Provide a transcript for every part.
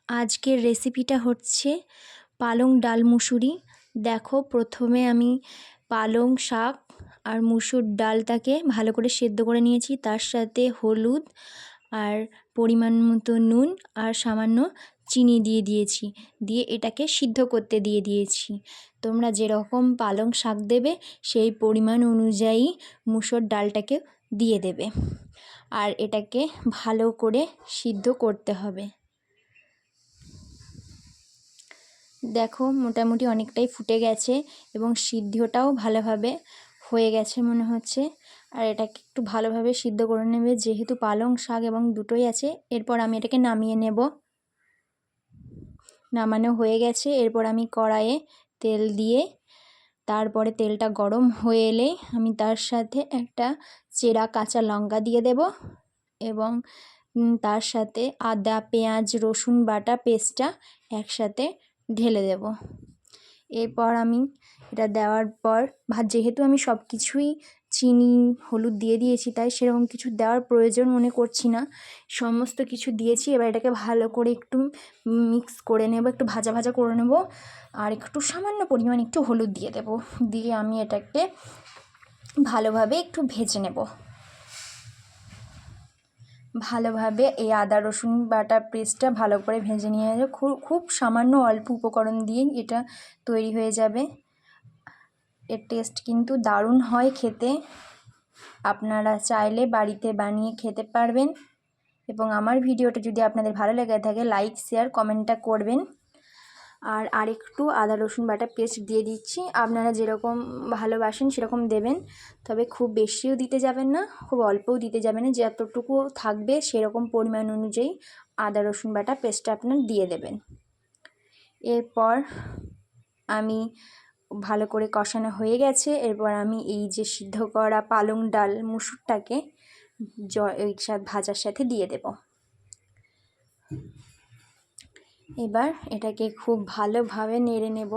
আজকের রেসিপিটা হচ্ছে পালং ডাল মুসুরি। দেখো, প্রথমে আমি পালং শাক আর মুসুর ডালটাকে ভালো করে সেদ্ধ করে নিয়েছি। তার সাথে হলুদ আর পরিমাণ মতো নুন আর সামান্য চিনি দিয়ে দিয়েছি, দিয়ে এটাকে সিদ্ধ করতে দিয়ে দিয়েছি। তোমরা যেরকম পালং শাক দেবে সেই পরিমাণ অনুযায়ী মুসুর ডালটাকে দিয়ে দেবে, আর এটাকে ভালো করে সিদ্ধ করতে হবে। দেখো, মোটামুটি অনেকটাই ফুটে গেছে এবং সিদ্ধটাও ভালোভাবে হয়ে গেছে মনে হচ্ছে। আর এটাকে একটু ভালোভাবে সিদ্ধ করে নেবে, যেহেতু পালং শাক এবং দুটোই আছে। এরপর আমি এটাকে নামিয়ে নেব। নামানো হয়ে গেছে। এরপর আমি কড়াইয়ে তেল দিয়ে, তারপরে তেলটা গরম হয়ে এলেই আমি তার সাথে একটা চেরা কাঁচা লঙ্কা দিয়ে দেব এবং তার সাথে আদা পেঁয়াজ রসুন বাটা পেস্টটা একসাথে ঢেলে দেব। এরপর আমি এটা দেওয়ার পর যেহেতু আমি সব কিছুই চিনি হলুদ দিয়ে দিয়েছি, তাই সেরকম কিছু দেওয়ার প্রয়োজন মনে করছি না। সমস্ত কিছু দিয়েছি। এবার এটাকে ভালো করে একটু মিক্স করে নেব, একটু ভাজা ভাজা করে নেব, আর একটু সামান্য পরিমাণ একটু হলুদ দিয়ে দেব। দিয়ে আমি এটাকে ভালোভাবে একটু ভেজে নেব। ভালোভাবে এই আদা রসুন বাটা পেস্টটা ভালো করে ভেজে নিয়ে যাবে। খুব সামান্য অল্প উপকরণ দিয়েই এটা তৈরি হয়ে যাবে। এর টেস্ট কিন্তু দারুণ হয় খেতে। আপনারা চাইলে বাড়িতে বানিয়ে খেতে পারবেন। এবং আমার ভিডিওটা যদি আপনাদের ভালো লেগে থাকে, লাইক শেয়ার কমেন্টটা করবেন। আর আরেকটু আদা রসুন বাটা পেস্ট দিয়ে দিচ্ছি। আপনারা যেরকম ভালোবাসেন সেরকম দেবেন, তবে খুব বেশিও দিতে যাবেন না, খুব অল্পও দিতে যাবেন না। যতটুকু থাকবে সেরকম পরিমাণ অনুযায়ী আদা রসুন বাটা পেস্টটা আপনার দিয়ে দেবেন। এরপর আমি ভালো করে কষানো হয়ে গেছে। এরপর আমি এই যে সিদ্ধ করা পালং ডাল মুসুরটাকে এই ভাজার সাথে দিয়ে দেব। এবার এটাকে খুব ভালোভাবে নেড়ে নেব।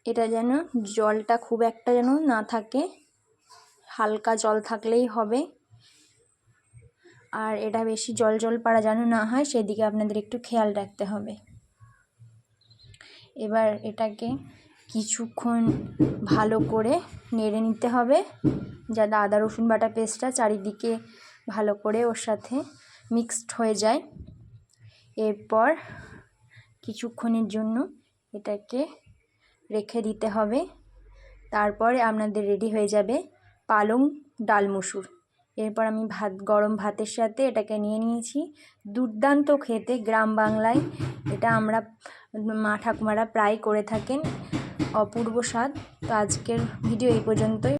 এটা যেন জলটা খুব একটা যেন না থাকে, হালকা জল থাকলেই হবে। আর এটা বেশি জল জল পাড়া যেন না হয়, সেদিকে আপনাদের একটু খেয়াল রাখতে হবে। এবার এটাকে কিছুক্ষণ ভালো করে নেড়ে নিতে হবে, যাতে আদা রসুন বাটা পেস্টটা চারিদিকে ভালো করে ওর সাথে মিক্সড হয়ে যায়। এরপর কিছুক্ষণের জন্য এটাকে রেখে দিতে হবে। তারপরে আপনাদের রেডি হয়ে যাবে পালং ডাল মুসুর। এরপর আমি গরম ভাতের সাথে এটাকে নিয়ে নিয়েছি। দুর্দান্ত খেতে, গ্রাম বাংলায় এটা আমরা মা ঠাকুমারা প্রায় করে থাকেন, অপূর্ব স্বাদ। তো আজকের ভিডিও এই পর্যন্তই।